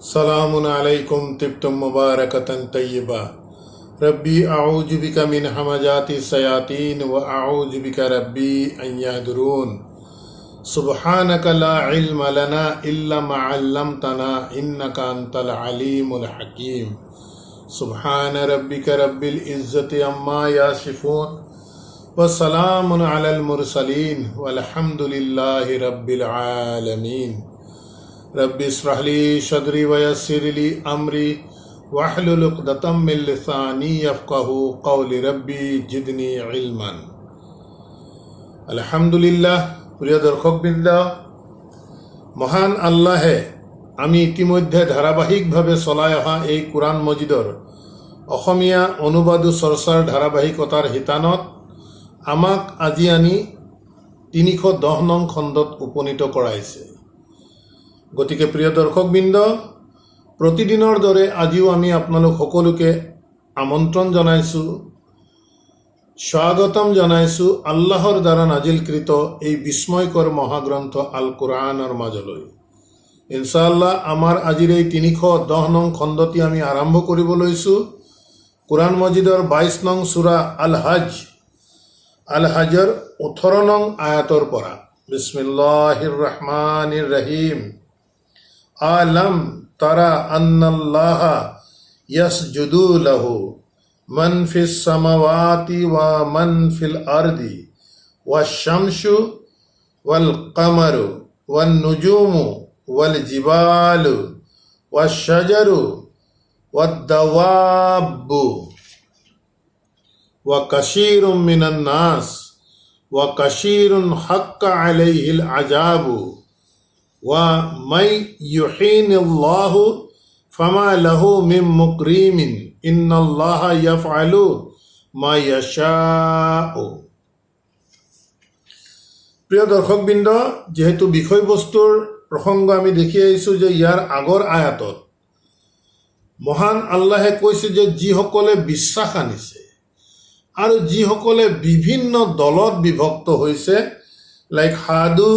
सलामुन अलैकुम तिब्तुम मुबारकतन तय्यबा रब्बी अऊज़ु बिका मिन हमाजाति सयातीन व अऊज़ु बिका रब्बी अन यहदुरून सुब्हानका ला इल्म लना इल्ला मा अल्लमतना इन्नका अंतल अलीमुल हकीम सुब्हान रब्बिका रब्बिल इज्जति अम्मा यासिफून व सलामुन अलल मुरसलीन वल्हम्दुलिल्लाहि रब्बिल आलमीन। रब्बि इश्रह ली सदरी व यस्सिर ली अमरी वाहलुल उक़दतम मिन लिसानी यफ़क़हू क़ौली रब्बी जिदनी इल्मन। আলহামদুলিল্লাহ। প্রিয় দর্শকবৃন্দ, মহান আল্লাহে আমি ইতিমধ্যে ধাৰাবাহিকভাৱে চলাই অহা এই কোৰআন মজিদৰ অসমীয়া অনুবাদ চৰ্চাৰ ধাৰাবাহিকতাৰ শিতানত আমাক আজি আনি ৩১০ নং খণ্ডত উপনীত কৰাইছে। গতিকে প্ৰিয় দৰ্শকবৃন্দ, প্ৰতিদিনৰ দৰে আজিও আমি আপোনালোক সকলোকে আমন্ত্ৰণ জনাইছোঁ, স্বাগতম জনাইছোঁ আল্লাহৰ দ্বাৰা নাজিলকৃত এই বিস্ময়কৰ মহাগ্ৰন্থ আল কোৰআনৰ মাজলৈ। ইনশাআল্লাহ আমাৰ আজিৰ এই ৩১০ নং খণ্ডটি আমি আৰম্ভ কৰিব লৈছোঁ কোৰআন মজিদৰ ২২ নং সূৰা আল হাজৰ ১৮ নং আয়াতৰ পৰা। বিসমিল্লাহিৰ ৰহমানিৰ ৰহিম। আলম তারা আন্নাল্লাহা ইয়াসজুদু লাহু মান ফিস সামাওয়াতি ওয়া মান ফিল আরদি ওয়াশ শামসু ওয়াল কামারু ওয়ান নুজুমু ওয়াল জিবালু ওয়াশ শাজারু ওয়াদ দাওয়াবু ওয়া কাসীরুম মিনান নাস ওয়া কাসীরুন হাক্কা আলাইহিল আযাবু ওয়া মাই ইউহিনিল্লাহু ফামা লাহু মিন মুকরিমিন ইন্নাল্লাহা ইয়াফআলু মা ইয়াশাউ। প্ৰিয় দৰ্শকবৃন্দ, যেহেতু বিষয়বস্তুৰ প্ৰসংগ আমি দেখি আহিছোঁ যে ইয়াৰ আগৰ আয়াতত মহান আল্লাহে কৈছে যে যিসকলে বিশ্বাস আনিছে আৰু যিসকলে বিভিন্ন দলত বিভক্ত হৈছে, লাইক হাদু,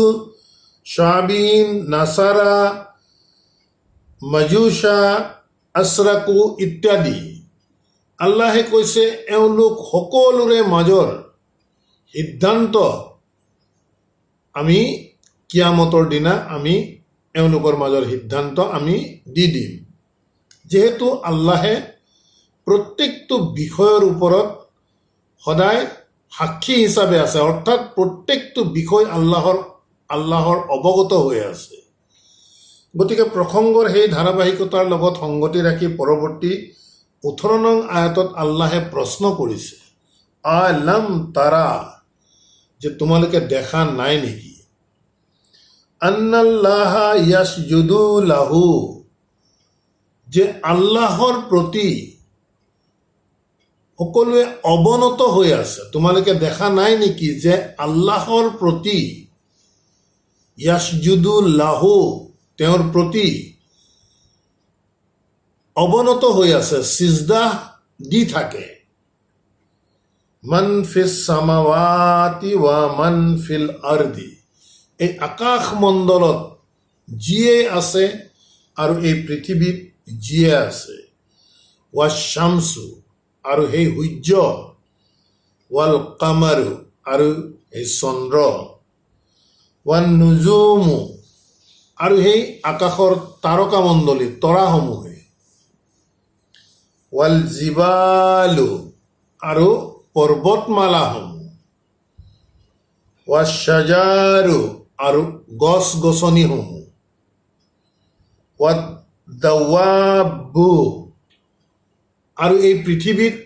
শাবিন, নাসাৰা, মাজুসা, আশৰাকু ইত্যাদি, আল্লাহে কৈছে এওঁলোক সকলোৰে মাজৰ সিদ্ধান্ত আমি কিয়ামতৰ দিনা আমি এওঁলোকৰ মাজৰ সিদ্ধান্ত আমি দি দিম। যিহেতু আল্লাহে প্ৰত্যেকটো বিষয়ৰ ওপৰত সদায় সাক্ষী হিচাপে আছে, অৰ্থাৎ প্ৰত্যেকটো বিষয় আল্লাহৰ অৱগত হৈ আছে। গতিকে প্ৰসংগৰ সেই ধাৰাবাহিকতাৰ লগত সংগতি ৰাখি পৰৱৰ্তী ১৮ নং আয়াতত আল্লাহে প্ৰশ্ন কৰিছে, আলম তাৰা, যে তোমালোকে দেখা নাই নেকি, আন্নাল্লাহা ইয়াসজুদু লাহু, যে আল্লাহৰ প্ৰতি সকলোৱে অৱনত হৈ আছে। তোমালোকে দেখা নাই নেকি যে আল্লাহৰ প্ৰতি ইয়াসজুদু লাহু, তেওঁৰ প্ৰতি অৱনত হৈ আছে, সিজদা দি থাকে। মান ফিস সামাওয়াতি ওয়া মান ফিল আরদি, এই আকাশ মণ্ডলত যিয়ে আছে আৰু এই পৃথিৱীত যিয়ে আছে। ওয়া শামসু, আৰু সেই সূৰ্য, ওয়াল কামাৰু, আৰু এই চন্দ্ৰ, ওয়ান নুজুমু, আৰু সেই আকাশৰ তাৰকামণ্ডলী তৰাসমূহে, ওয়াল জিবালু, আৰু পৰ্বতমালাসমূহ, ওয়াশ শাজাৰু, আৰু গছ গছনিসমূহ, ওয়াদ দাওয়াবু, আৰু এই পৃথিৱীত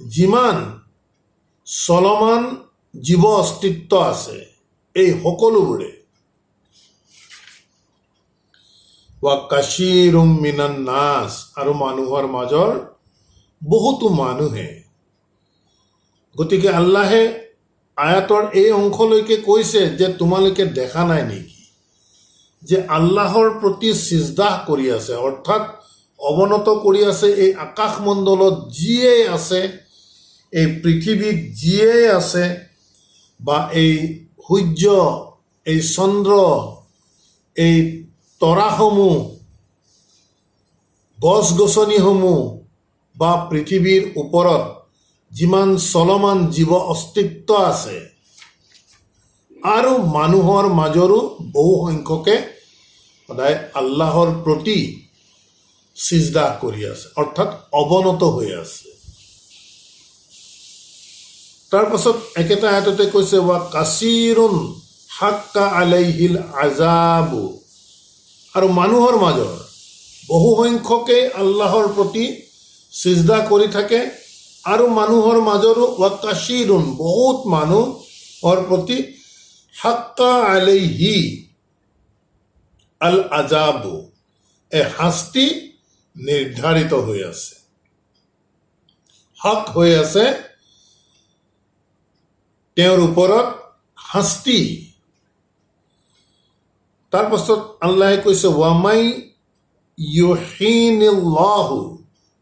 যিমান চলমান জীৱ অস্তিত্ব আছে এই সকলোবোৰে, ওয়া কাসীৰুম মিনান নাস, আৰু মানুহৰ মাজৰ বহুতো মানুহে। গতিকে আল্লাহে আয়াতৰ এই অংশলৈকে কৈছে যে তোমালোকে দেখা নাই নেকি যে আল্লাহৰ প্ৰতি সিজদা কৰি আছে, অৰ্থাৎ অৱনত কৰি আছে এই আকাশমণ্ডলত যিয়ে আছে, এই পৃথিৱীত যিয়ে আছে, বা এই সূৰ্য, এই চন্দ্ৰ, এই তৰাসমূহ, গছ গছনিসমূহ বা পৃথিৱীৰ ওপৰত যিমান চলমান জীৱ অস্তিত্ব আছে আৰু মানুহৰ মাজৰো বহু সংখ্যকে সদায় আল্লাহৰ প্ৰতি সিজদা কৰি আছে, অৰ্থাৎ অৱনত হৈ আছে। তাৰপাছত একেটা আয়াততে কৈছে ৱা কাছিৰুন হাক্কা আলাইহিল আজাবু, আৰু মানুহৰ মাজৰ বহু সংখ্যকে আল্লাহৰ প্ৰতি সিজদা কৰি থাকে, আৰু মানুহৰ মাজৰো ৱা কাছিৰুন বহুত মানুহৰ প্ৰতি হাক্কা আলাইহি আল আজাবু শাস্তি নিৰ্ধাৰিত হৈ আছে, হক হৈ আছে তেওঁৰ ওপৰত শাস্তি। তাৰপাছত আল্লাহে কৈছে ৱামাই ইউহিনিল্লাহু,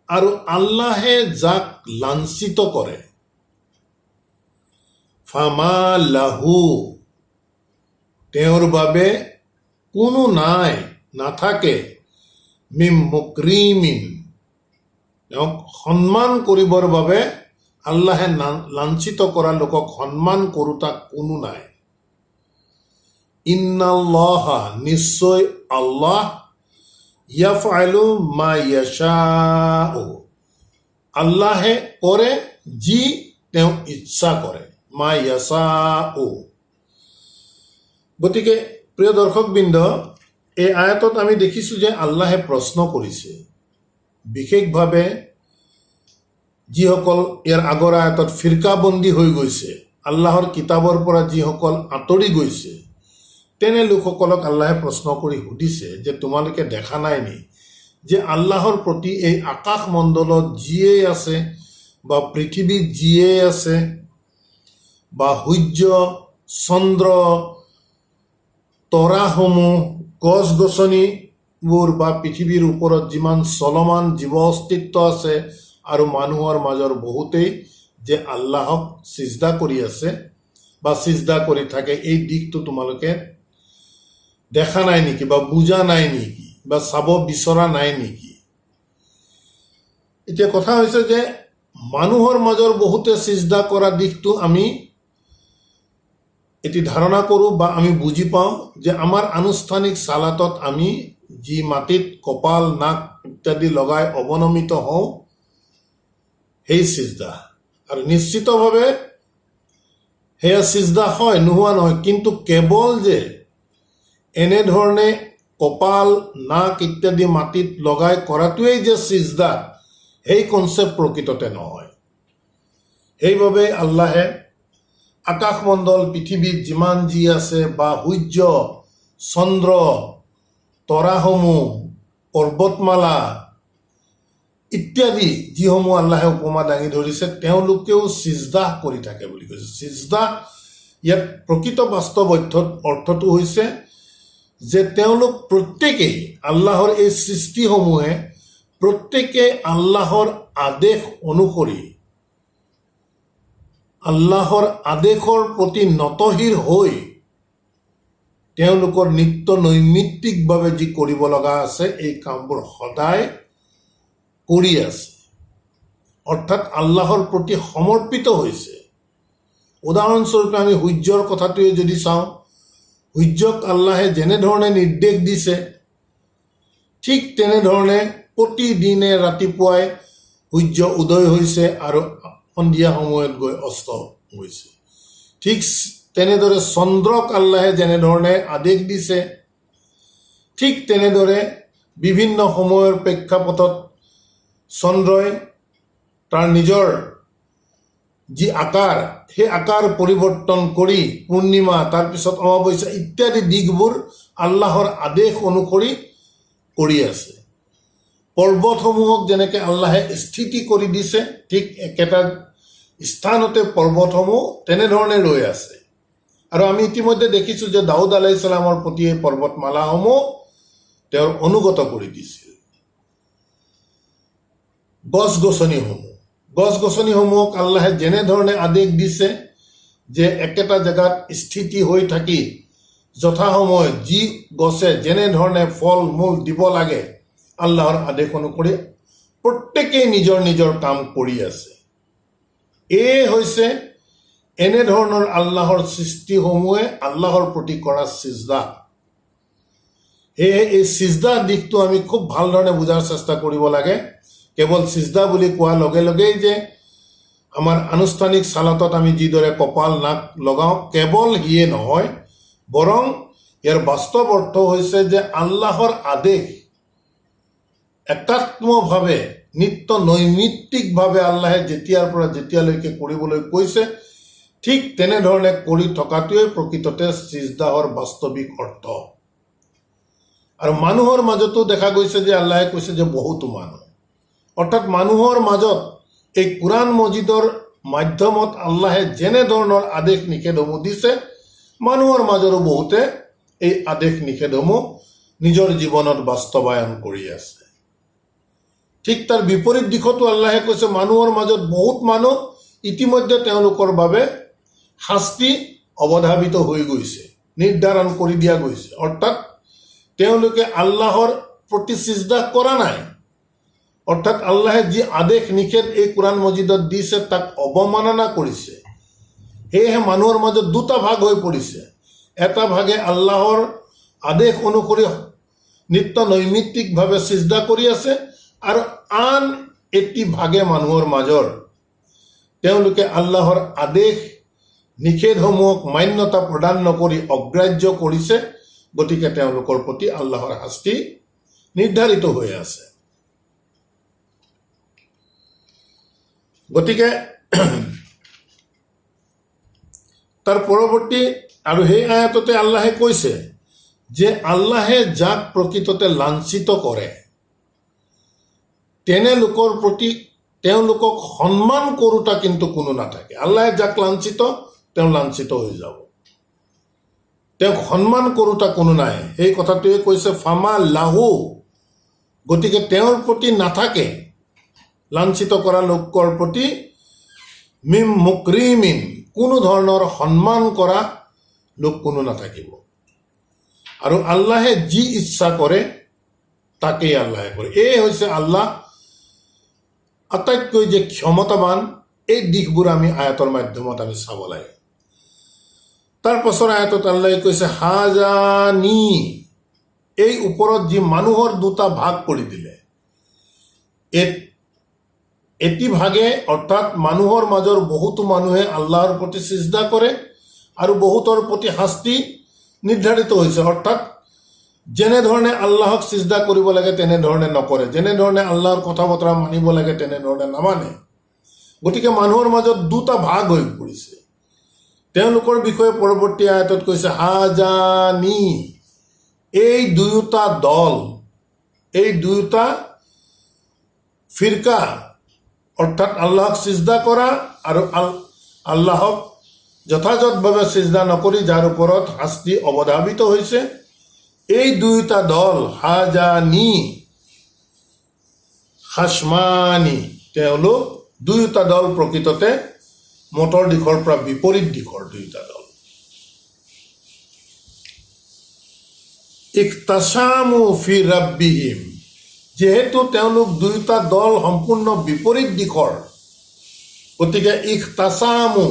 আৰু আল্লাহে যাক লাঞ্ছিত কৰে, ফামা লাহু তেওঁৰ বাবে কোনো নাথাকে, মিম মুকৰিমিন তেওঁক সন্মান কৰিবৰ বাবে আল্লাহে লাঞ্ছিত কৰা লোকক সন্মান কৰোতা কোনো নাই। ইন্নাল্লাহা নিশ্চয় আল্লাহ ইয়াফআলু মা ইয়াশাউ আল্লাহে কৰে যি তেওঁ ইচ্ছা কৰে, মা ইয়াশাউ। গতিকে প্ৰিয় দৰ্শকবৃন্দ, এই আয়াতত আমি দেখিছোঁ যে আল্লাহে প্ৰশ্ন কৰিছে, বিশেষভাৱে যিসকল ইয়াৰ আগৰ আয়াতত ফিৰকাবন্দী হৈ গৈছে, আল্লাহৰ কিতাপৰ পৰা যিসকল আঁতৰি গৈছে, তেনে লোকসকলক আল্লাহে প্ৰশ্ন কৰি সুধিছে যে তোমালোকে দেখা নাই নি যে আল্লাহৰ প্ৰতি এই আকাশমণ্ডলত যিয়েই আছে বা পৃথিৱীত যিয়েই আছে বা সূৰ্য চন্দ্ৰ তৰাসমূহ গছ গছনিবোৰ বা পৃথিৱীৰ ওপৰত যিমান চলমান জীৱ অস্তিত্ব আছে আৰু মানুহৰ মাজৰ বহুতেই যে আল্লাহক সিজদা কৰি আছে বা সিজদা কৰি থাকে, এই দিশটো তোমালোকে দেখা নাই নেকি বা বুজা নাই নেকি বা চাব বিচৰা নাই নেকি? এতিয়া কথা হৈছে যে মানুহৰ মাজৰ বহুতে সিজদা কৰা দিশটো আমি এটি ধাৰণা কৰোঁ বা আমি বুজি পাওঁ যে আমাৰ আনুষ্ঠানিক চালাতত আমি যি মাটিত কপাল নাক ইত্যাদি লগাই অৱনমিত হওঁ সেই সিজদা, আৰু নিশ্চিতভাৱে সেয়া সিজদা হয়, নোহোৱা নহয়, কিন্তু কেৱল যে এনেধৰণে কপাল নাক ইত্যাদি মাটিত লগাই কৰাটোৱেই যে সিজদা, সেই কনচেপ্ট প্ৰকৃততে নহয়। সেইবাবে আল্লাহে আকাশমণ্ডল পৃথিৱীত যিমান যি আছে বা সূৰ্য চন্দ্ৰ তৰাসমূহ পৰ্বতমালা ইত্যাদি যিসমূহ আল্লাহে উপমা দাঙি ধৰিছে, তেওঁলোকেও সিজদা কৰি থাকে বুলি কৈছে। সিজদা ইয়াত প্ৰকৃত বাস্তৱ অৰ্থটো হৈছে যে তেওঁলোক প্ৰত্যেকেই আল্লাহৰ এই সৃষ্টিসমূহে প্ৰত্যেকে আল্লাহৰ আদেশ অনুসৰি আল্লাহৰ আদেশৰ প্ৰতি নতশিৰ হৈ তেওঁলোকৰ নিত্য নৈমিত্তিকভাৱে যি কৰিব লগা আছে এই কামবোৰ সদায় কৰি আছে, অৰ্থাৎ আল্লাহৰ প্ৰতি সমৰ্পিত হৈছে। উদাহৰণস্বৰূপে আমি সূৰ্যৰ কথাটোৱে যদি চাওঁ, সূৰ্যক আল্লাহে যেনেধৰণে নিৰ্দেশ দিছে ঠিক তেনেধৰণে প্ৰতিদিনে ৰাতিপুৱাই সূৰ্য উদয় হৈছে আৰু সন্ধিয়া সময়ত গৈ অস্ত হৈছে। ঠিক তেনেদৰে চন্দ্ৰক আল্লাহে যেনেধৰণে আদেশ দিছে, ঠিক তেনেদৰে বিভিন্ন সময়ৰ প্ৰেক্ষাপটত চন্দ্ৰই তাৰ নিজৰ যি আকাৰ, সেই আকাৰ পৰিৱৰ্তন কৰি পূৰ্ণিমা তাৰপিছত অমাৱস্যা ইত্যাদি দিশবোৰ আল্লাহৰ আদেশ অনুসৰি কৰি আছে। পৰ্বতসমূহক যেনেকৈ আল্লাহে স্থিতি কৰি দিছে, ঠিক একেটা স্থানতে পৰ্বতসমূহ তেনেধৰণে ৰৈ আছে। আৰু আমি ইতিমধ্যে দেখিছোঁ যে দাউদ আলাইহিছ সালামৰ প্ৰতি এই পৰ্বতমালাসমূহ তেওঁৰ অনুগত কৰি দিছিল। গছ গছনিসমূহক আল্লাহে যেনেধৰণে আদেশ দিছে যে একেটা জেগাত স্থিতি হৈ থাকি যথাসময়ত যি গছে যেনেধৰণে ফল মূল দিব লাগে আল্লাহৰ আদেশ অনুসৰি প্ৰত্যেকেই নিজৰ নিজৰ কাম কৰি আছে। এই হৈছে এনেধৰণৰ আল্লাহৰ সৃষ্টিসমূহে আল্লাহৰ প্ৰতি কৰা সিজদা। সেয়ে এই সিজদা দিশটো আমি খুব ভালধৰণে বুজাৰ চেষ্টা কৰিব লাগে। কেৱল সিজদা বুলি কোৱাৰ লগে লগেই যে আমাৰ আনুষ্ঠানিক চালাতত আমি যিদৰে কপাল নাক লগাওঁ কেৱল সিয়ে নহয়, বৰং ইয়াৰ বাস্তৱ অৰ্থ হৈছে যে আল্লাহৰ আদেশ একাত্মভাৱে নিত্য নৈমিত্তিকভাৱে আল্লাহে যেতিয়াৰ পৰা যেতিয়ালৈকে কৰিবলৈ কৈছে ঠিক তেনেধৰণে কৰি থকাটোৱে প্ৰকৃততে সিজদাহৰ বাস্তৱিক অৰ্থ। আৰু মানুহৰ মাজতো দেখা গৈছে যে আল্লাহে কৈছে যে বহুতো মানুহ, অৰ্থাৎ মানুহৰ মাজত এই কোৰআন মজিদৰ মাধ্যমত আল্লাহে যেনেধৰণৰ আদেশ নিষেধসমূহ দিছে মানুহৰ মাজৰো বহুতে এই আদেশ নিষেধসমূহ নিজৰ জীৱনত বাস্তৱায়ন কৰি আছে। ঠিক তাৰ বিপৰীত দিশতো আল্লাহে কৈছে মানুহৰ মাজত বহুত মানুহ ইতিমধ্যে তেওঁলোকৰ বাবে শাস্তি অৱধাৰিত হৈ গৈছে, নিৰ্ধাৰণ কৰি দিয়া গৈছে। অৰ্থাৎ তেওঁলোকে আল্লাহৰ প্ৰতি সিজদা কৰা নাই, অৰ্থাৎ আল্লাহে যি আদেশ নিষেধ এই কোৰআন মজিদত দিছে তাক অৱমাননা কৰিছে। সেয়েহে মানুহৰ মাজত দুটা ভাগ হৈ পৰিছে। এটা ভাগে আল্লাহৰ আদেশ অনুসৰি নিত্য নৈমিত্তিকভাৱে সিজদা কৰি আছে, আৰু আন এটি ভাগে মানুহৰ মাজৰ তেওঁলোকে আল্লাহৰ আদেশ নিষেধসমূহক মান্যতা প্ৰদান নকৰি অগ্ৰাহ্য কৰিছে। গতিকে তেওঁলোকৰ প্ৰতি আল্লাহৰ শাস্তি নিৰ্ধাৰিত হৈ আছে। গতিকে তাৰ পৰৱৰ্তী আৰু সেই আয়াততে আল্লাহে কৈছে যে আল্লাহে যাক প্ৰকৃততে লাঞ্ছিত কৰে তেনে লোকৰ প্ৰতি তেওঁলোকক সন্মান কৰোতা কিন্তু কোনো নাথাকে। আল্লাহে যাক লাঞ্ছিত তেওঁ লাঞ্ছিত হৈ যাব, তেওঁক সন্মান কৰোতা কোনো নাই। সেই কথাটোৱে কৈছে ফামা লাহু, গতিকে তেওঁৰ প্ৰতি নাথাকে, লাঞ্ছিত কৰা লোকৰ প্ৰতি মিম মুকৰিমিন, কোনো ধৰণৰ সন্মান কৰা লোক কোনো নাথাকিব। আৰু আল্লাহে যি ইচ্ছা কৰে তাকেই আল্লাহে কৰে। এই হৈছে আল্লাহ আটাইতকৈ যে ক্ষমতাবান, এই দিশবোৰ আমি আয়াতৰ মাধ্যমত আমি চাব লাগে। তাৰ পাছৰ আয়াতত আল্লাহে কৈছে হাজানি, এই ওপৰত যি মানুহৰ দুটা ভাগ কৰি দিলে, এটি ভাগে অৰ্থাৎ মানুহৰ মাজৰ বহুতো মানুহে আল্লাহৰ প্ৰতি সিজদা কৰে আৰু বহুতৰ প্ৰতি শাস্তি নিৰ্ধাৰিত হৈছে। অৰ্থাৎ যেনেধৰণে আল্লাহক সিজদা কৰিব লাগে তেনেধৰণে নকৰে, যেনেধৰণে আল্লাহৰ কথা বতৰা মানিব লাগে তেনেধৰণে নামানে। গতিকে মানুহৰ মাজত দুটা ভাগ হৈ পৰিছে। তেওঁলোকৰ বিষয়ে পৰৱৰ্তী আয়াতত কৈছে হাজানি, এই দুয়োটা দল, এই দুয়োটা ফিৰকা, অৰ্থাৎ আল্লাহক সিজদা কৰা আৰু আল্লাহক যথাযথভাৱে সিজদা নকৰি যাৰ ওপৰত শাস্তি অৱধাৰিত হৈছে, এই দুয়োটা দল হাজানি খাসমানি, তেওঁলোক দুয়োটা দল প্ৰকৃততে মতৰ দিশৰ পৰা বিপৰীত দিশৰ দুয়োটা দল। ইখতাসামু ফি ৰাব্বিহিম, যেহেতু তেওঁলোক দুয়োটা দল সম্পূৰ্ণ বিপৰীত দিশৰ, গতিকে ইখতাসামু,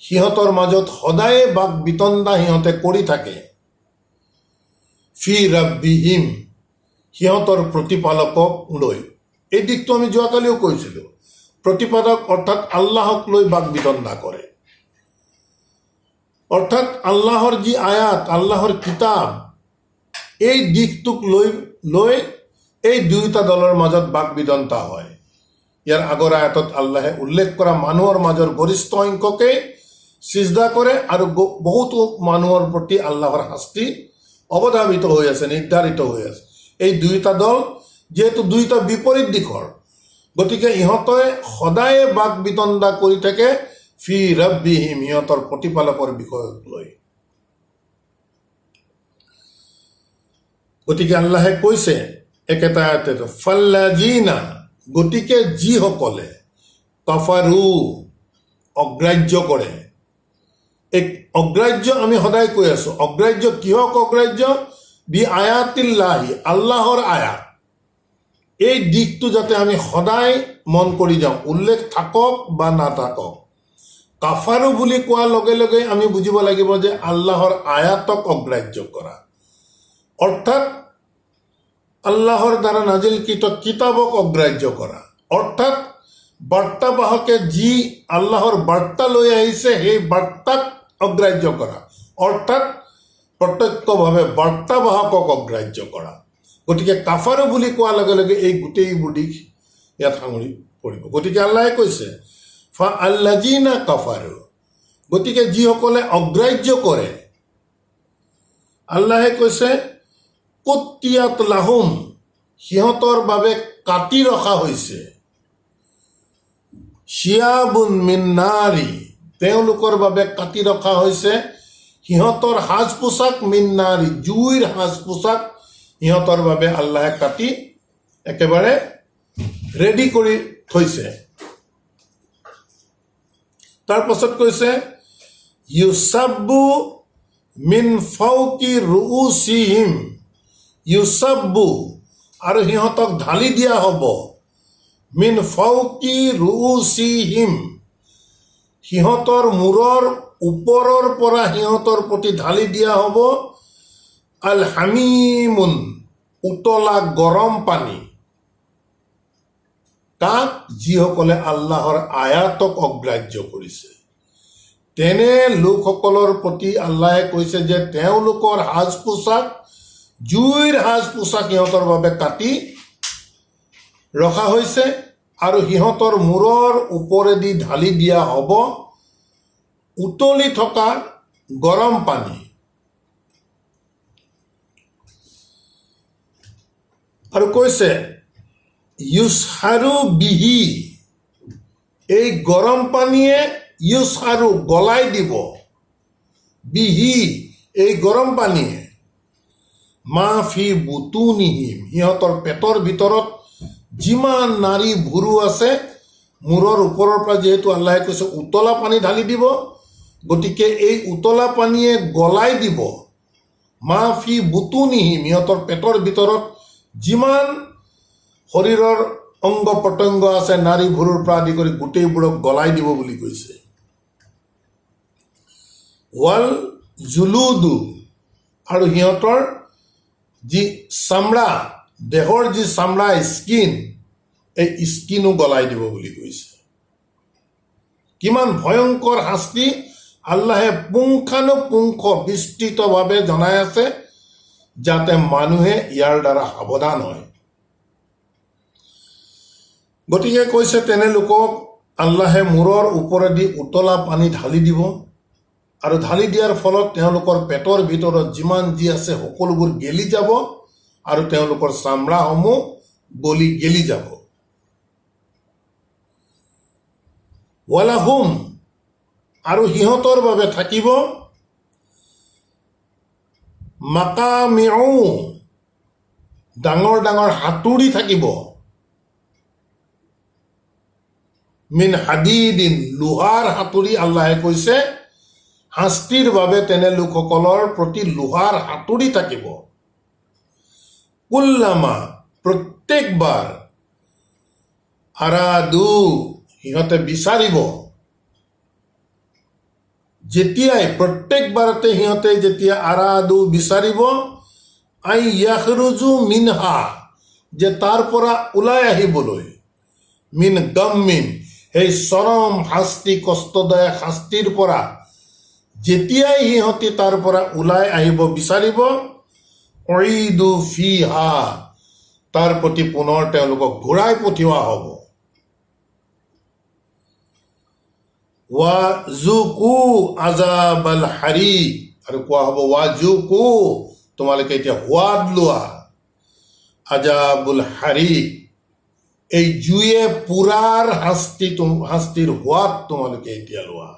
সিহঁতৰ মাজত সদায়ে বাক বিতণ্ডা সিহঁতে কৰি থাকে। ফি ৰাব্বিহিম, সিহঁতৰ প্ৰতিপালকক লৈ। এই দিশটো আমি যোৱাকালিও কৈছিলোঁ। প্ৰতিপালক অৰ্থাৎ আল্লাহক লৈ বাক বিতণ্ডা কৰে, অৰ্থাৎ আল্লাহৰ যি আয়াত, আল্লাহৰ কিতাপ, এই দিশটোক লৈ এই দুয়োটা দলৰ মাজত বাক বিতণ্ডা হয়। ইয়াৰ আগৰ আয়াতত আল্লাহে উল্লেখ কৰা মানুহৰ মাজৰ গৰিষ্ঠ সংখ্যকে সিজদা কৰে আৰু বহুতো মানুহৰ প্ৰতি আল্লাহৰ শাস্তি অৱধাৰিত হৈ আছে, নিৰ্ধাৰিত হৈ আছে। এই দুয়োটা দল যিহেতু দুয়োটা বিপৰীত দিশৰ, গতিকে ইহঁতে সদায়ে বাক বিতণ্ডা কৰি থাকে ফি ৰাব্বিহিম, সিহঁতৰ প্ৰতিপালকৰ বিষয়ক লৈ। গতিকে আল্লাহে কৈছে একেটা আয়াতে ফাল্লাজিনা, গতিকে যিসকলে কাফাৰু, অগ্ৰাহ্য কৰে। এই অগ্ৰাহ্য আমি সদায় কৈ আছো, অগ্ৰাহ্য কিহক অগ্ৰাহ্য? বি আয়াতিল্লাহি, আল্লাহৰ আয়াত, এই দিশটো যাতে আমি সদায় মন কৰি যাওঁ, উল্লেখ থাকক বা নাথাকক। কাফাৰু বুলি কোৱাৰ লগে লগে আমি বুজিব লাগিব যে আল্লাহৰ আয়াতক অগ্ৰাহ্য কৰা, অৰ্থাৎ আল্লাহৰ দ্বাৰা নাজিলকৃত কিতাবক অগ্ৰাহ্য কৰা, অৰ্থাৎ বাৰ্তাবাহকে যি আল্লাহৰ বাৰ্তা লৈ আহিছে সেই বাৰ্তাক অগ্ৰাহ্য কৰা, অৰ্থাৎ প্ৰত্যক্ষভাৱে বাৰ্তাবাহকক অগ্ৰাহ্য কৰা। গতিকে কাফাৰু বুলি কোৱাৰ লগে লগে এই গোটেইবোৰ দিশ ইয়াত সাঙুৰি পৰিব। গতিকে আল্লাহে কৈছে ফা আল্লাযিনা কাফাৰু, গতিকে যিসকলে অগ্ৰাহ্য কৰে, আল্লাহে কৈছে কুত্তিয়াত লাহুম, সিহঁতৰ বাবে কাটি ৰখা হৈছে, শিয়াবুন মিন নাৰি, তেওঁলোকৰ বাবে কাটি ৰখা হৈছে সিহঁতৰ সাজ পোছাক, মিন নাৰি, জুইৰ সাজ পোছাক সিহঁতৰ বাবে আল্লাহে কাটি একেবাৰে ৰেডি কৰি থৈছে। তাৰপাছত কৈছে ইউসাব্বু মিন ফাউকি ৰুউচিহিম, ইউসাব্বু, আৰু সিহঁতক ঢালি দিয়া হ'ব, মিন ফাউকি ৰুউচিহিম, সিহঁতৰ মূৰৰ ওপৰৰ পৰা সিহঁতৰ প্ৰতি ঢালি দিয়া হ'ব আল হামিমুন, উতলা গৰম পানী। কাক? যিসকলে আল্লাহৰ আয়াতক অগ্ৰাহ্য কৰিছে। তেনে লোকসকলৰ প্ৰতি আল্লাহে কৈছে যে তেওঁলোকৰ সাজ পোছাক, জুইৰ সাজ পোছাক সিহঁতৰ বাবে কাটি ৰখা হৈছে, আৰু সিহঁতৰ মূৰৰ ওপৰেদি ঢালি দিয়া হ'ব উতলি থকা গৰম পানী। আৰু কৈছে ইউছহাৰু বিহি, এই গৰম পানীয়ে ইউছহাৰু গলাই দিব, বিহি এই গৰম পানীয়ে, মা ফি বুতুনিহিম, সিহঁতৰ পেটৰ ভিতৰত যিমান নাৰী ভুৰু আছে, মূৰৰ ওপৰৰ পৰা যিহেতু আল্লাহে কৈছে উতলা পানী ঢালি দিব, গতিকে এই উতলা পানীয়ে গলাই দিব মা ফি বুতুনিহিম, সিহঁতৰ পেটৰ ভিতৰত যিমান শৰীৰৰ অংগ প্ৰত্যংগ আছে, নাৰী ভুৰুৰ পৰা আদি কৰি গোটেইবোৰক গলাই দিব বুলি কৈছে। ৱাল জুলুদু, আৰু সিহঁতৰ যি চামৰা, দেহৰ যি চামৰা, স্কিন, এই স্কিনো গলাই দিব বুলি কৈছে। কিমান ভয়ংকৰ শাস্তি আল্লাহে পুংখানুপুংখ বিস্তৃতভাৱে জনাই আছে, যাতে মানুহে ইয়াৰ দ্বাৰা সাৱধান হয়। গতিকে কৈছে তেনে লোকক আল্লাহে মূৰৰ ওপৰেদি উতলা পানী ঢালি দিব, আৰু ঢালি দিয়াৰ ফলত তেওঁলোকৰ পেটৰ ভিতৰত যিমান যি আছে সকলোবোৰ গেলি যাব, আৰু তেওঁলোকৰ চামৰাসমূহ গেলি যাব। ৱালাহুম, আৰু সিহঁতৰ বাবে থাকিব মাকামিউ, ডাঙৰ ডাঙৰ হাতুৰি থাকিব, মিন হাদিদিন, লোহাৰ হাতুৰি। আল্লাহে কৈছে শাস্তিৰ বাবে তেনে লোকসকলৰ প্ৰতি লোহাৰ হাতুৰি থাকিব। কুল্লামা, প্ৰত্যেকবাৰ, আৰাদু, সিহঁতে বিচাৰিব, যেতিয়াই, প্ৰত্যেকবাৰতে সিহঁতে যেতিয়া আৰাদু বিচাৰিব, আই ইয়াখৰুজু মিনহা, যে তাৰ পৰা ওলাই আহিবলৈ, মিন গাম্মিন, সেই চৰম শাস্তি, কষ্টদায়ক শাস্তিৰ পৰা যেতিয়াই সিহঁতি তাৰ পৰা ওলাই আহিব বিচাৰিব, উইদু ফিহা, তাৰ প্ৰতি পুনৰ তেওঁলোকক ঘূৰাই পঠিওৱা হ'ব। ৱাজুকু আজাবাল হাৰিক, আৰু কোৱা হ'ব ৱাজুকু, তোমালোকে এতিয়া সোৱাদ লোৱা, আজাবুল হাৰিক, এই জুয়ে পুৰাৰ শাস্তিৰ সোৱাদ তোমালোকে এতিয়া লোৱা।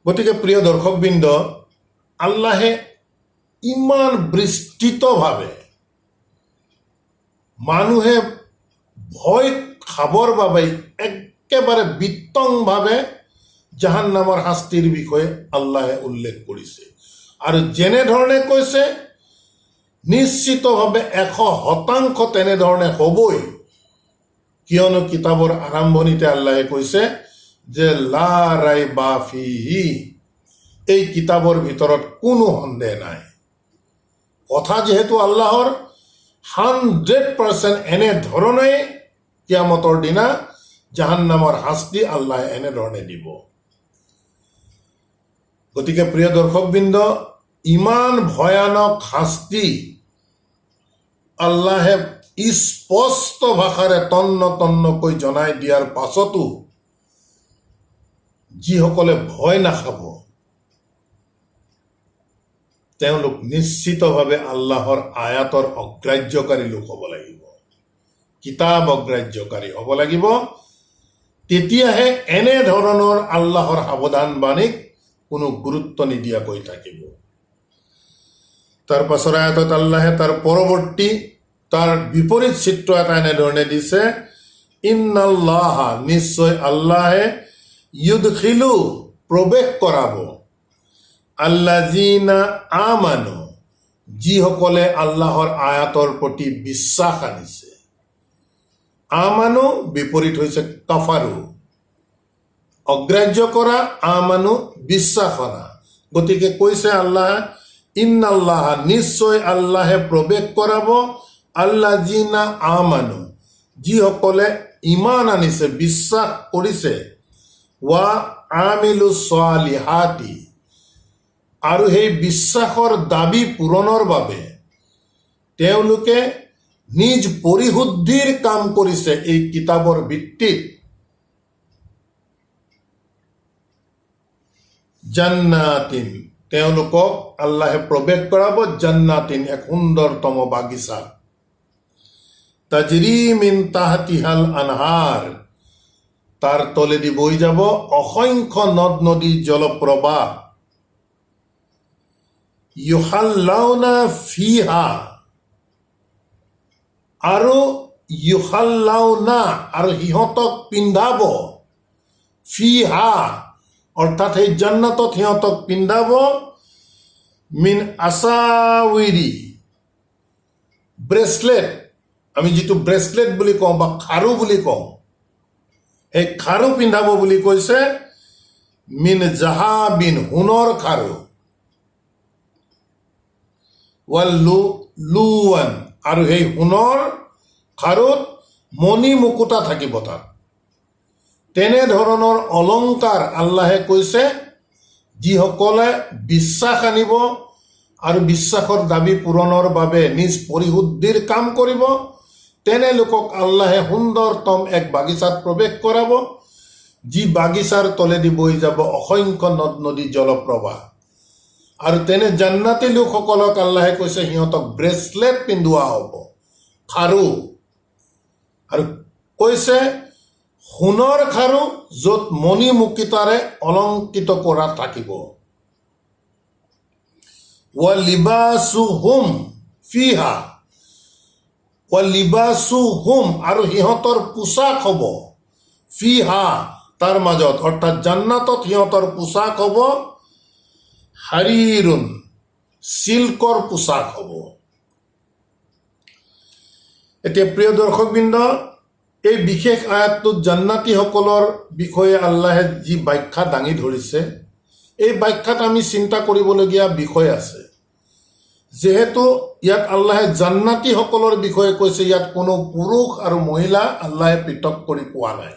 গতিকে প্ৰিয় দৰ্শকবৃন্দ, আল্লাহে ইমান বিস্তৃতভাৱে মানুহে ভয় খাবৰ বাবে একেবাৰে বিতংভাৱে জাহান্নামৰ শাস্তিৰ বিষয়ে আল্লাহে উল্লেখ কৰিছে। আৰু যেনেধৰণে কৈছে নিশ্চিতভাৱে 100% তেনেধৰণে হ'বই। কিয়নো কিতাপৰ আৰম্ভণিতে আল্লাহে কৈছে যে লা ৰাইবা ফিহি, এই কিতাপৰ ভিতৰত কোনো সন্দেহ নাই। কথা যিহেতু আল্লাহৰ 100% এনেধৰণেই কিয়ামতৰ দিনা জাহান্নামৰ শাস্তি আল্লাহে এনেধৰণে দিব। গতিকে প্ৰিয় দৰ্শকবৃন্দ, ইমান ভয়ানক শাস্তি আল্লাহে স্পষ্ট ভাষাৰে তন্ন তন্নকৈ জনাই দিয়াৰ পাছতো যিসকলে ভয় নাখাব তেওঁলোক নিশ্চিতভাৱে আল্লাহৰ আয়াতৰ অগ্ৰাহ্যকাৰী লোক হ'ব লাগিব, কিতাপ অগ্ৰাহ্যকাৰী হ'ব লাগিব। তেতিয়াহে এনেধৰণৰ আল্লাহৰ সাৱধানবাণীক কোনো গুৰুত্ব নিদিয়াকৈ থাকিব। তাৰ পাছৰ আয়াতত আল্লাহে তাৰ পৰৱৰ্তী তাৰ বিপৰীত চিত্ৰ এটা এনেধৰণে দিছে, ইন্নাল্লাহা, নিশ্চয় আল্লাহে ইউদখিলু, প্ৰৱেশ কৰাব, আল্লাযিনা আমানু, যিসকলে আল্লাহৰ আয়াতৰ প্ৰতি বিশ্বাস আনিছে। আমানু বিপৰীত হৈছে কাফাৰু, অগ্ৰাহ্য কৰা, আমানু বিশ্বাস অনা। গতিকে কৈছে আল্লাহ, ইন্নাল্লাহা, নিশ্চয় আল্লাহে প্ৰৱেশ কৰাব, আল্লাযিনা আমানু, যিসকলে ইমান আনিছে, বিশ্বাস কৰিছে, ৱা আমিলু ছালিহাতি, আৰু সেই বিশ্বাসৰ দাবী পূৰণৰ বাবে তেওঁলোকে নিজ পৰিশুদ্ধিৰ কাম কৰিছে। এই কিতাপৰ ভিত্তিত জান্নাতিন, তেওঁলোকক আল্লাহে প্ৰৱেশ কৰাব জান্নাতিন, এক সুন্দৰতম বাগিচাত, তাজৰি মিন তাহতিহাল আনহাৰ, তাৰ তলেদি বৈ যাব অসংখ্য নদ নদী জলপ্ৰবাহ, ইউহাল্লাউনা ফিহা, আৰু ইউহাল্লাউনা, আৰু সিহঁতক পিন্ধাব, ফিহা অৰ্থাৎ সেই জান্নাতত সিহঁতক পিন্ধাব, মিন আসাউইৰি, ব্ৰেচলেট, আমি যিটো ব্ৰেচলেট বুলি কওঁ বা খাৰু বুলি কওঁ, সেই খাৰু পিন্ধাব বুলি কৈছে, মিন জাহাবিন, সোণৰ খাৰু, ৱাল লুৱান, আৰু সেই সোণৰ খাৰুত মণি মুকুতা থাকিব তাত। তেনেধৰণৰ অলংকাৰ আল্লাহে কৈছে, যিসকলে বিশ্বাস আনিব আৰু বিশ্বাসৰ দাবী পূৰণৰ বাবে নিজ পৰিশুদ্ধিৰ কাম কৰিব, তেনে লোকক আল্লাহে সুন্দৰতম এক বাগিচাত প্ৰৱেশ কৰাব, যি বাগিচাৰ তলেদি বৈ যাব অসংখ্য নদ নদী জলপ্ৰবাহ। আৰু তেনে জান্নাতি লোকসকলক আল্লাহে কৈছে সিহঁতক ব্ৰেচলেট পিন্ধোৱা হ'ব, খাৰু, আৰু কৈছে সোণৰ খাৰু য'ত মণি মুকুতাৰে অলংকৃত কৰা থাকিব। ৱা লিবাসুহুম ফিহা, ৱা লিবাসুহুম, আৰু সিহঁতৰ পোচাক হ'ব, ফিহা, তাৰ মাজত, অৰ্থাৎ জান্নাতত সিহঁতৰ পোচাক হ'ব, হাৰিৰুন, চিল্কৰ পোচাক হ'ব। এতিয়া প্ৰিয় দৰ্শকবৃন্দ, এই বিশেষ আয়াতটোত জান্নাতীসকলৰ বিষয়ে আল্লাহে যি ব্যাখ্যা দাঙি ধৰিছে, এই ব্যাখ্যাত আমি চিন্তা কৰিবলগীয়া বিষয় আছে। যিহেতু ইয়াত আল্লাহে জান্নাতীসকলৰ বিষয়ে কৈছে, ইয়াত কোনো পুৰুষ আৰু মহিলা আল্লাহে পৃথক কৰি কোৱা নাই।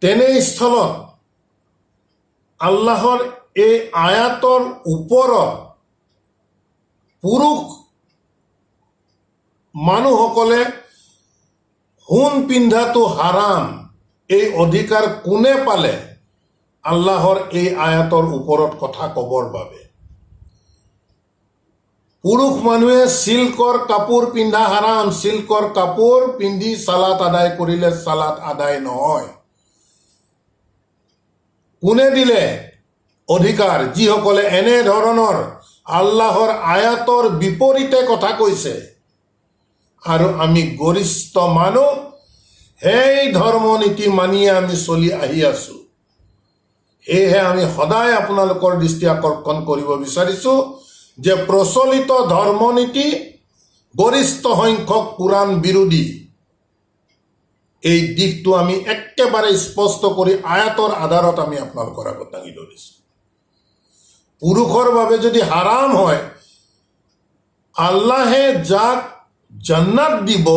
তেনে স্থলত আল্লাহৰ এই আয়াতৰ ওপৰত পুৰুষ মানুহসকলে সোণ পিন্ধাটো হাৰাম, এই অধিকাৰ কোনে পালে আল্লাহৰ এই আয়াতৰ ওপৰত কথা ক'বৰ বাবে? পুৰুষ মানুহে চিল্কৰ কাপোৰ পিন্ধা হাৰাম, চিল্কৰ কাপোৰ পিন্ধি চালাত আদায় কৰিলে চালাত আদায় নহয়। কোনে দিলে অধিকাৰ? যিসকলে এনেধৰণৰ আল্লাহৰ আয়াতৰ বিপৰীতে কথা কৈছে। আৰু আমি গৰিষ্ঠ মানুহ সেই ধৰ্ম নীতি মানিয়ে আমি চলি আহি আছো। সেয়েহে আমি সদায় আপোনালোকৰ দৃষ্টি আকৰ্ষণ কৰিব বিচাৰিছো যে প্ৰচলিত ধৰ্মনীতি গৰিষ্ঠ সংখ্যক কোৰআন বিৰোধী, এই দিশটো আমি একেবাৰে স্পষ্ট কৰি আয়াতৰ আধাৰত আমি আপোনালোকৰ আগত দাঙি ধৰিছোঁ। পুৰুষৰ বাবে যদি হাৰাম হয়, আল্লাহে যাক জান্নাত দিব,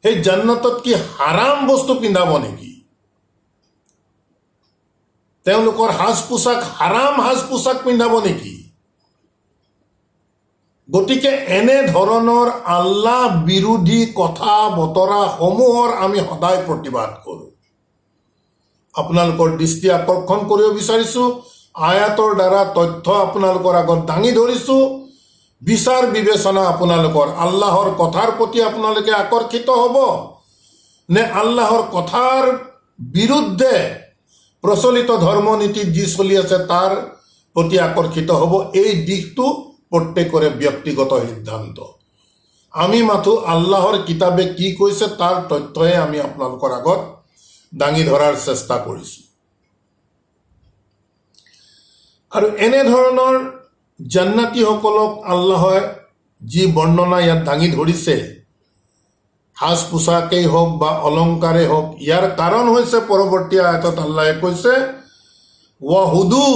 সেই জান্নাতত কি হাৰাম বস্তু পিন্ধাব নেকি? তেওঁলোকৰ সাজ পোছাক হাৰাম সাজ পোছাক পিন্ধাব নেকি? গতিকে এনে ধৰণৰ আল্লাহ বিৰোধী কথা বতৰাসমূহৰ আমি সদায় প্ৰতিবাদ কৰোঁ। আপোনালোকৰ দৃষ্টি আকৰ্ষণ কৰিব বিচাৰিছোঁ, আয়াতৰ দ্বাৰা তথ্য আপোনালোকৰ আগত দাঙি ধৰিছোঁ। বিচাৰ বিবেচনা আপোনালোকৰ আল্লাহৰ কথাৰ প্ৰতি আপোনালোকে আকৰ্ষিত হ'ব নে আল্লাহৰ কথাৰ বিৰুদ্ধে প্ৰচলিত ধৰ্মনীতিত যি চলি আছে তাৰ প্ৰতি আকৰ্ষিত হ'ব। এই দিশটো প্ৰত্যেকৰে ব্যক্তিগত সিদ্ধান্ত। আমি মাথো আল্লাহৰ কিতাবে কি কৈছে তাৰ তথ্যহে আমি আপোনালোকৰ আগত দাঙি ধৰাৰ চেষ্টা কৰিছোঁ। আৰু এনেধৰণৰ জান্নাতীসকলক আল্লাহে যি বৰ্ণনা ইয়াত দাঙি ধৰিছে, সাজ পোছাকেই হওক বা অলংকাৰেই হওক, ইয়াৰ কাৰণ হৈছে পৰৱৰ্তী আয়াতত আল্লাহে কৈছে ৱাহুদু,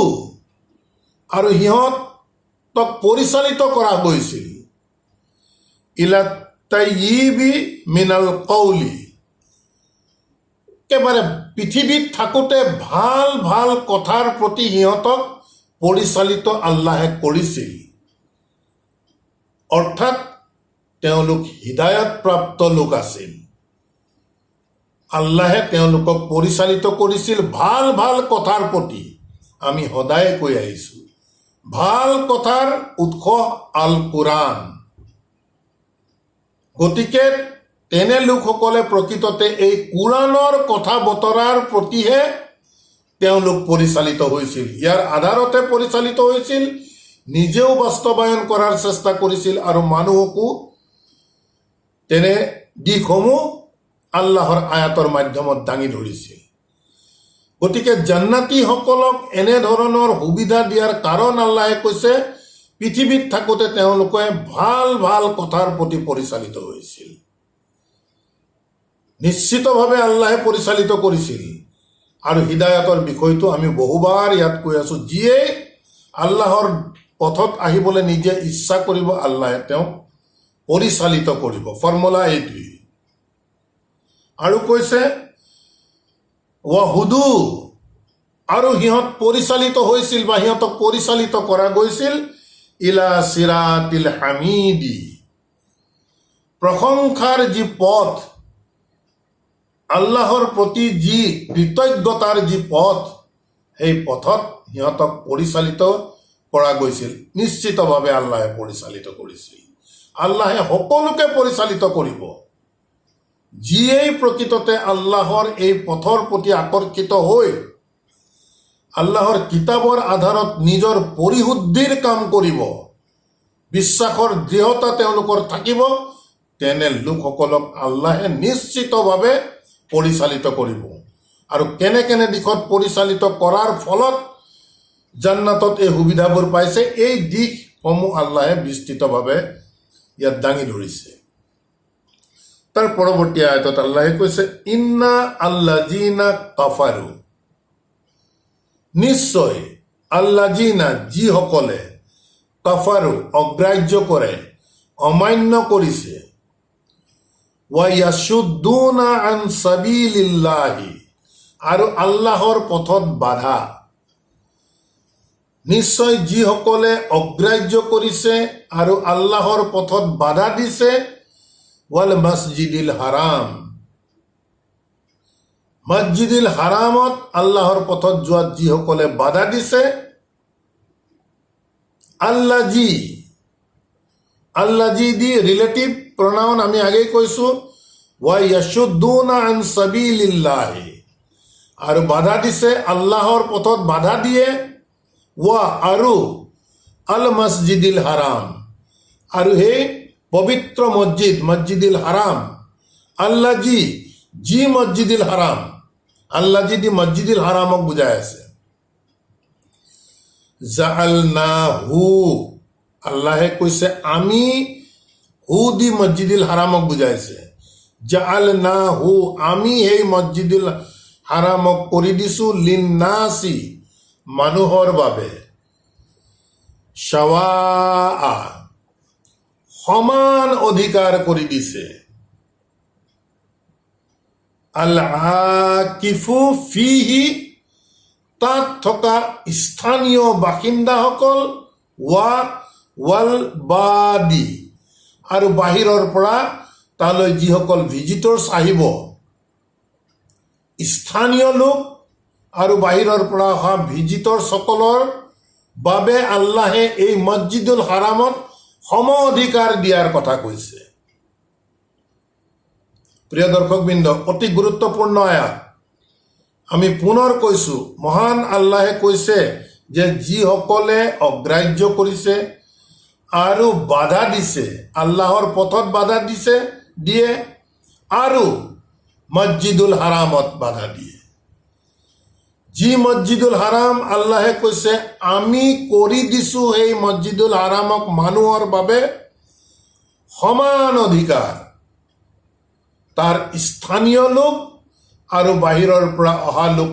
আৰু সিহঁতক পৰিচালিত কৰা হৈছিল ইলা তাইয়িবি মিনাল কৌলি, একেবাৰে পৃথিৱীত থাকোঁতে ভাল ভাল কথাৰ প্ৰতি সিহঁতক পৰিচালিত আল্লাহে কৰিছিল। অৰ্থাৎ তেওঁলোক হৃদায়ত প্ৰাপ্ত লোক আছিল। আল্লাহে তেওঁলোকক পৰিচালিত কৰিছিল ভাল ভাল কথাৰ প্ৰতি। আমি সদায় কৈ আহিছোঁ, ভাল কথাৰ উৎস আল কোৰআন। গতিকে তেনে লোকসকলে প্ৰকৃততে এই কোৰআনৰ কথা বতৰাৰ প্ৰতিহে তেওঁলোক পৰিচালিত হৈছিল, ইয়াৰ আধাৰতে পৰিচালিত হৈছিল, নিজেও বাস্তৱায়ন কৰাৰ চেষ্টা কৰিছিল আৰু মানুহকো তেনে দিশসমূহ আল্লাহৰ আয়াতৰ মাধ্যমত দাঙি ধৰিছিল। গতিকে জান্নাতীসকলক এনেধৰণৰ সুবিধা দিয়াৰ কাৰণ আল্লাহে কৈছে পৃথিৱীত থাকোঁতে তেওঁলোকে ভাল ভাল কথাৰ প্ৰতি পৰিচালিত হৈছিল। নিশ্চিতভাৱে আল্লাহে পৰিচালিত কৰিছিল। আৰু হৃদায়তৰ বিষয়টো আমি বহুবাৰ ইয়াত কৈ আছোঁ, যিয়ে আল্লাহৰ পথত আহিবলৈ নিজে ইচ্ছা কৰিব আল্লাহে তেওঁক পৰিচালিত কৰিব। ফৰ্মুলা এইটোৱেই। আৰু কৈছে ৱাহুদু, আৰু সিহঁত পৰিচালিত হৈছিল বা সিহঁতক পৰিচালিত কৰা গৈছিল ইলা চিৰাতিল হামিদি, প্ৰশংসাৰ যি পথ, আল্লাহৰ প্ৰতি যি কৃতজ্ঞতাৰ যি পথ, সেই পথত সিহঁতক পৰিচালিত কৰা গৈছিল। নিশ্চিতভাৱে আল্লাহে পৰিচালিত কৰিছিল। আল্লাহে সকলোকে পৰিচালিত কৰিব। যিয়েই প্ৰকৃততে আল্লাহৰ এই পথৰ প্ৰতি আকৰ্ষিত হৈ আল্লাহৰ কিতাপৰ আধাৰত নিজৰ পৰিশুদ্ধিৰ কাম কৰিব, বিশ্বাসৰ দৃঢ়তা তেওঁলোকৰ থাকিব, তেনে লোকসকলক আল্লাহে নিশ্চিতভাৱে পৰিচালিত কৰিব। আৰু কেনে কেনে দিশত পৰিচালিত কৰাৰ ফলত জান্নাতত এই সুবিধাবোৰ পাইছে, এই দিশসমূহ আল্লাহে বিস্তৃতভাৱে ইয়াত দাঙি ধৰিছে। তাৰ পৰৱৰ্তী আয়াতত আল্লাহে কৈছে ইন্না আল্লাযিনা কাফাৰু, নিশ্চয় আল্লাযিনা যিসকলে কাফাৰু অগ্ৰাহ্য কৰে, অমান্য কৰিছে, ওয়া ইয়াসুদ্দুনা আন সাবিলিল্লাহি, আৰু আল্লাহৰ পথত বাধা। নিশ্চয় যিসকলে অগ্ৰাহ্য কৰিছে আৰু আল্লাহৰ পথত বাধা দিছে, ওয়াল মসজিদিল হাৰাম, মসজিদিল হাৰামত আল্লাহৰ পথত যোৱাত যিসকলে বাধা দিছে, আল্লাজি দি ৰিলেটিভ প্ৰনাউন আমি আগেই কৈছোঁ, ওয়া ইয়াসুদ্দুনা আন সাবিলিল্লাহি, আৰু বাধা দিছে, আল্লাহৰ পথত বাধা দিয়ে, ওয়া আৰু আল মসজিদিল হাৰাম, আৰু সেই পবিত্ৰ মছজিদ মসজিদিল হাৰাম, আল্লাজি যি মসজিদিল হাৰাম, আল্লাজি দি মসজিদিল হাৰামক বুজাই আছে। জাআলনাহু, আল্লাহে কৈছে আমি হু দি মছজিদুল হাৰামক বুজাইছে। জাআলনাহু আমি সেই মছজিদুল হাৰামক কৰি দিছো লিন্নাসি মানুহৰ বাবে শাৱাআ সমান অধিকাৰ কৰি দিছে। আল আকিফু ফিহি তাত থকা স্থানীয় বাসিন্দাসকল ৱাল বাদি আৰু বাহিৰৰ পৰা তালৈ যিসকল ভিজিটৰ্ছ আহিব, স্থানীয় লোক আৰু বাহিৰৰ পৰা অহা ভিজিটৰ্ছসকলৰ বাবে আল্লাহে এই মছজিদুল হাৰামত সম অধিকাৰ দিয়াৰ কথা কৈছে। প্ৰিয় দৰ্শকবৃন্দ, অতি গুৰুত্বপূৰ্ণ আয়াত। আমি পুনৰ কৈছো, মহান আল্লাহে কৈছে যে যিসকলে অগ্ৰাহ্য কৰিছে আৰু বাধা দিছে, আল্লাহৰ পথত বাধা দিয়ে আৰু মছজিদুল হাৰামত বাধা দিয়ে। যি মছজিদুল হাৰাম আল্লাহে কৈছে আমি কৰি দিছো সেই মছজিদুল হাৰামক মানুহৰ বাবে সমান অধিকাৰ, তাৰ স্থানীয় লোক আৰু বাহিৰৰ পৰা অহা লোক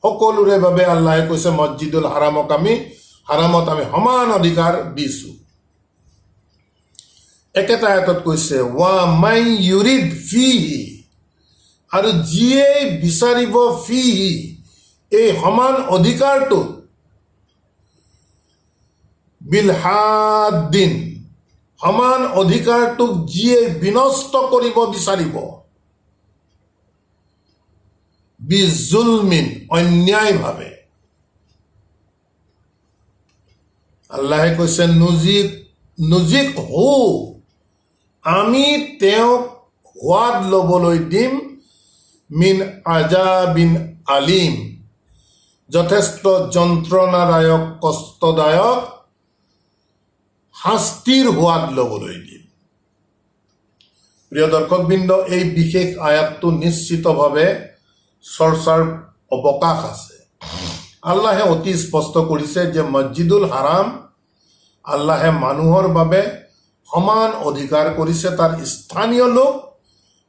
সকলোৰে বাবে আল্লাহে কৈছে মছজিদুল হাৰামত আমি সমান অধিকাৰ দিছো। একেটা আয়াতত কৈছে ৱা মাই ইউৰিদ ফিহি, আৰু যিয়ে বিচাৰিব ফিহি এই সমান অধিকাৰটো বিলহাদ্দিন সমান অধিকাৰটোক যিয়ে বিনষ্ট কৰিব বিচাৰিব, বিজুলমিন অন্যায়ভাৱে, আল্লাহে কৈছে নুজিক হু আমি তেওঁক সোৱাদ ল'বলৈ দিম মিন আজাবিন আলিম যথেষ্ট যন্ত্ৰণাদায়ক কষ্টদায়ক শাস্তিৰ সোৱাদ ল'বলৈ দিম। প্ৰিয় দৰ্শকবৃন্দ, এই বিশেষ আয়াতটো নিশ্চিতভাৱে চৰ্চাৰ অৱকাশ আছে। আল্লাহে অতি স্পষ্ট কৰিছে যে মছজিদুল হাৰাম আল্লাহে মানুহৰ বাবে সমান অধিকাৰ কৰিছে, তাৰ স্থানীয় লোক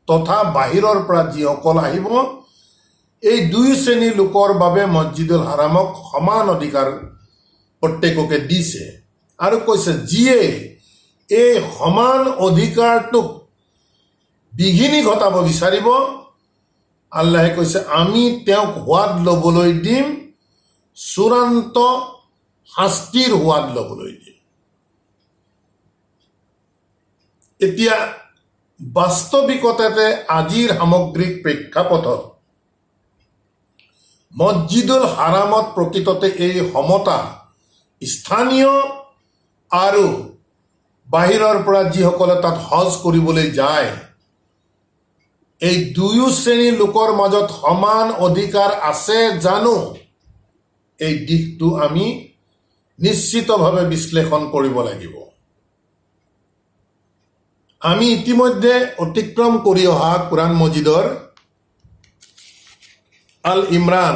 তথা বাহিৰৰ পৰা যিসকল আহিব এই দুই শ্ৰেণীৰ লোকৰ বাবে মছজিদুল হাৰামক সমান অধিকাৰ প্ৰত্যেককে দিছে আৰু কৈছে যিয়ে এই সমান অধিকাৰটোক বিঘিনি ঘটাব বিচাৰিব, আল্লাহে কৈছে আমি তেওঁক সোৱাদ ল'বলৈ দিম, চূড়ান্ত শাস্তিৰ সোৱাদ ল'বলৈ দিম। এতিয়া বাস্তৱিকতাতে আজিৰ সামগ্ৰিক প্ৰেক্ষাপটত মছজিদুল হাৰামত প্ৰকৃততে এই সমতা স্থানীয় আৰু বাহিৰৰ পৰা যিসকলে তাত হজ কৰিবলৈ যায় এই দুয়ো শ্ৰেণীৰ লোকৰ মাজত সমান অধিকাৰ আছে জানো, এই দিশটো আমি নিশ্চিতভাৱে বিশ্লেষণ কৰিব লাগিব। আমি ইতিমধ্যে অতিক্ৰম কৰি অহা কোৰআন মজিদৰ আল ইমৰান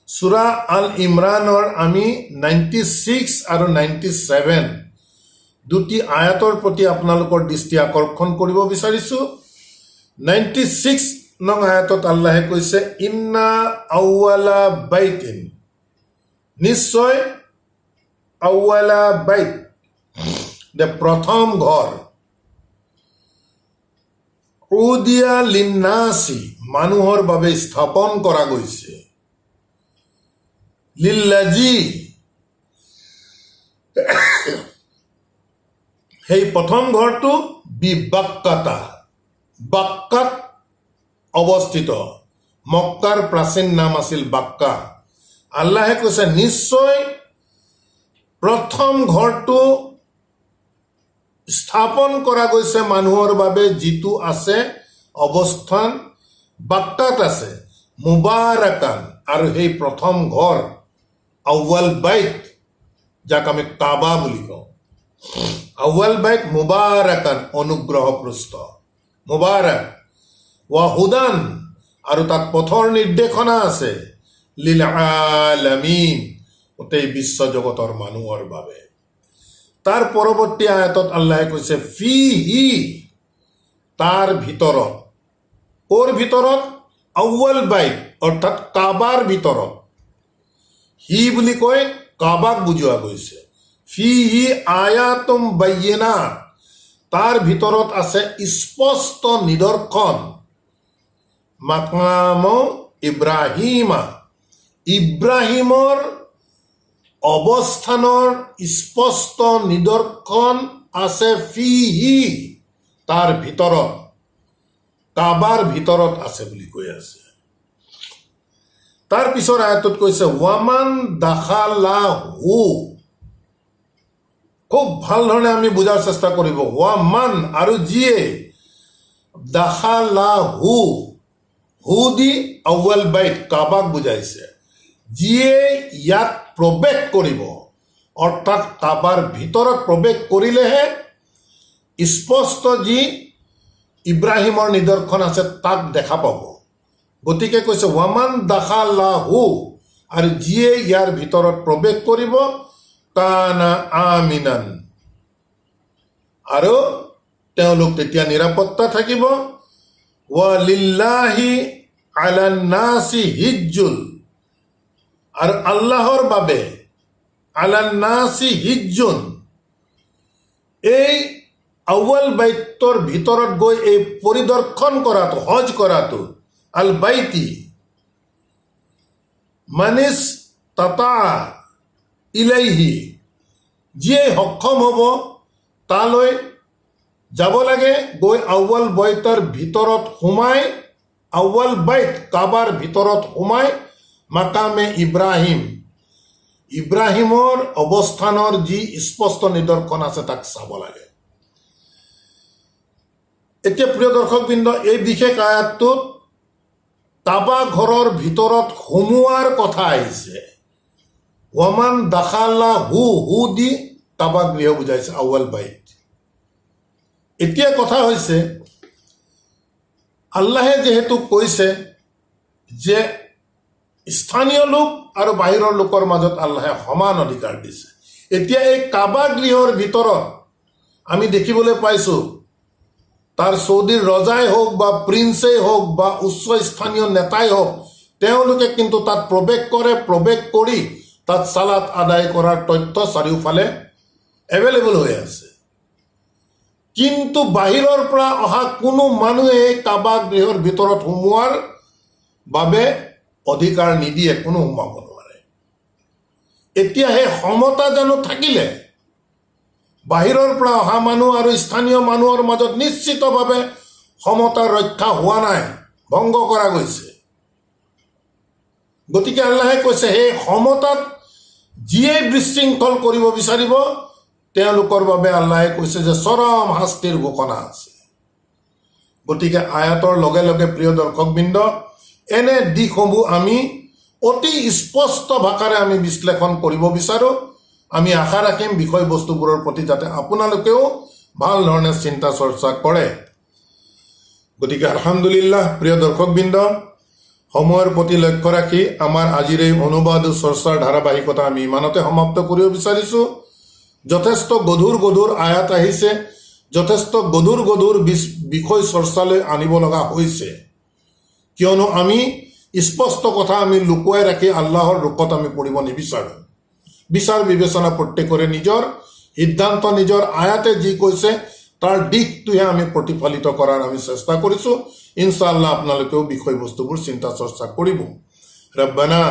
সূৰা আল ইমৰানৰ আমি 96 আৰু 97 দুটি আয়াতৰ প্ৰতি আপোনালোকৰ দৃষ্টি আকৰ্ষণ কৰিব বিচাৰিছো। 96 নং আয়াতত আল্লাহে কৈছে ইন্না আউৱালা বাইতিন, নিশ্চয় আউৱালা বাইত প্ৰথম ঘৰ, উদিয়া লিন্নাসি মানুহৰ বাবে স্থাপন কৰা গৈছে, লিল্লাজি সেই প্ৰথম ঘৰটো বিবাক্কাতা বাক্কাত অৱস্থিত, মক্কাৰ প্ৰাচীন নাম আছিল বাক্কা। আল্লাহে কৈছে নিশ্চয় প্ৰথম ঘৰটো স্থাপন কৰা গৈছে মানুহৰ বাবে, যিটো আছে অৱস্থান বাক্কাত আছে, মুবাৰাকান, আৰু সেই প্ৰথম ঘৰ আউৱাল বাইত যাক আমি কাবা বুলি কওঁ, আউৱাল বাইত মুবাৰাকান অনুগ্ৰহপ্ৰস্ত, মুবাৰাক ৱা হুদান, আৰু তাত পথৰ নিৰ্দেশনা আছে, লিল আলামিন গোটেই বিশ্ব জগতৰ মানুহৰ বাবে। তাৰ পৰৱৰ্তী আয়াতত আল্লাহে কৈছে ফিহি, তাৰ ভিতৰত। ক'ৰ ভিতৰত? আউৱাল বাইত অৰ্থাৎ কাবাৰ ভিতৰত। হি বুলি কৈ কাবাক বুজোৱা গৈছে। ফিহি আয়াতুম বায়্যিনাত, তাৰ ভিতৰত আছে স্পষ্ট নিদৰ্শন। মাকাম ইব্ৰাহিমা, ইব্ৰাহিমৰ অৱস্থানৰ স্পষ্ট নিদৰ্শন আছে ফিহি, তাৰ ভিতৰত, কাবাৰ ভিতৰত আছে বুলি কৈ আছে। তাৰ পিছৰ আয়াতত কৈছে ওয়ামান দাখালাহু। খুব ভাল ধৰণে আমি বুজাৰ চেষ্টা কৰিব। ওয়ামান আৰু যিয়ে, দাখালাহু, হু দি আউৱাল বাইত কাবাক বুজাইছে। যিয়ে ইয়াত প্ৰৱেশ কৰিব, অৰ্থাৎ কাবাৰ ভিতৰত প্ৰৱেশ কৰিলেহে স্পষ্ট যি ইব্ৰাহিমৰ নিদৰ্শন আছে তাক দেখা পাব। গতিকে কৈছে ওয়ামান দাখালাহু, আৰু যিয়ে ইয়াৰ ভিতৰত প্ৰৱেশ কৰিব, কানা আমিনান, আৰু তেওঁলোক তেতিয়া নিৰাপত্তা থাকিব। ওয়ালিল্লাহি আলান নাসি হিজ্জুল, আৰু আল্লাহৰ বাবে আলান নাসি হিজ্জুন, এই আউৱাল বাইতৰ ভিতৰত গৈ এই পৰিদৰ্শন কৰাটো, হজ কৰাটো, আল বাইতি মানিস তাতা ইলাইহি, যিয়ে সক্ষম হ'ব তালৈ যাব লাগে। গৈ আউৱাল বাইতৰ ভিতৰত সোমাই, আউৱাল বাইত কাবাৰ ভিতৰত সোমাই মাকামে ইব্ৰাহিম, ইব্ৰাহিমৰ অৱস্থানৰ যি স্পষ্ট নিদৰ্শন আছে তাক চাব লাগে। এতিয়া প্ৰিয় দৰ্শকবৃন্দ, এই বিশেষ আয়াতটোত কাবা ঘৰৰ ভিতৰত সোমোৱাৰ কথা আহিছে। ওয়ামান দাখালাহু, হু দি কাবা গৃহ বুজাইছে, আউৱাল বাইত। এতিয়া কথা হৈছে আল্লাহে যিহেতু কৈছে যে স্থানীয় লোক আৰু বাহিৰৰ লোকৰ মাজত আল্লাহে সমান অধিকাৰ দিছে। এতিয়া এই কাবা গৃহৰ ভিতৰত আমি দেখিবলৈ পাইছোঁ তাৰ চৌদিৰ ৰজাই হওক বা প্ৰিন্সেই হওক বা উচ্চ স্থানীয় নেতাই হওক, তেওঁলোকে কিন্তু তাত প্ৰৱেশ কৰে। প্ৰৱেশ কৰি তাত চালাত আদায় কৰাৰ তথ্য চাৰিওফালে এভেইলেবল হৈ আছে। কিন্তু বাহিৰৰ পৰা অহা কোনো মানুহে কাবা গৃহৰ ভিতৰত সোমোৱাৰ বাবে অধিকাৰ নিদিয়ে, কোনো সোমাব নোৱাৰে। এতিয়া সেই সমতা জানো থাকিলে বাহিৰৰ পৰা অহা মানুহ আৰু স্থানীয় মানুহৰ মাজত নিশ্চিতভাৱে সমতা ৰক্ষা হোৱা নাই, ভংগ কৰা গৈছে। গতিকে আল্লাহে কৈছে সেই সমতাত যিয়ে বিশৃংখল কৰিব বিচাৰিব তেওঁলোকৰ বাবে আল্লাহে কৈছে যে চৰম শাস্তিৰ ঘোষণা আছে। গতিকে আয়াতৰ লগে লগে প্ৰিয় দৰ্শকবৃন্দ, এনে দিশসমূহ আমি অতি স্পষ্ট ভাষাৰে আমি বিশ্লেষণ কৰিব বিচাৰোঁ। আমি আশা ৰাখিম বিষয়বস্তুবোৰৰ প্ৰতি যাতে আপোনালোকেও ভাল ধৰণে চিন্তা চৰ্চা কৰে। গতিকে আলহামদুলিল্লাহ প্ৰিয় দৰ্শকবৃন্দ, সময়ৰ প্ৰতি লক্ষ্য ৰাখি আমাৰ আজিৰ এই অনুবাদ চৰ্চাৰ ধাৰাবাহিকতা আমি ইমানতে সমাপ্ত কৰিব বিচাৰিছোঁ। যথেষ্ট গধুৰ গধুৰ আয়াত আহিছে, যথেষ্ট গধুৰ গধুৰ বিষয় চৰ্চালৈ আনিব লগা হৈছে, কিয়নো আমি স্পষ্ট কথা আমি লুকুৱাই ৰাখি আল্লাহৰ ৰূপত আমি পঢ়িব নিবিচাৰোঁ। বিচাৰ বিবেচনা প্ৰত্যেকৰে নিজৰ সিদ্ধান্ত, নিজৰ আয়াতে যি কৈছে তাৰ দিশটোহে আমি প্ৰতিফলিত কৰাৰ আমি চেষ্টা কৰিছোঁ। ইনশাআল্লাহ আপোনালোকেও বিষয়বস্তুবোৰ চিন্তা চৰ্চা কৰিব। ৰব্বানা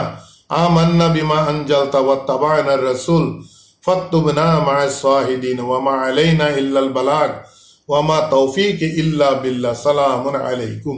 আমান্না বিমা আনজালতা ওয়াত্তাবা'না ৰাসূল ফাক্তুবনা মা'আস শাহিদিন ওয়া মা আলাইনা ইল্লাল বালাগ ওয়া মা তাওফীকি ইল্লা বিল্লাহ। সালামুন আলাইকুম।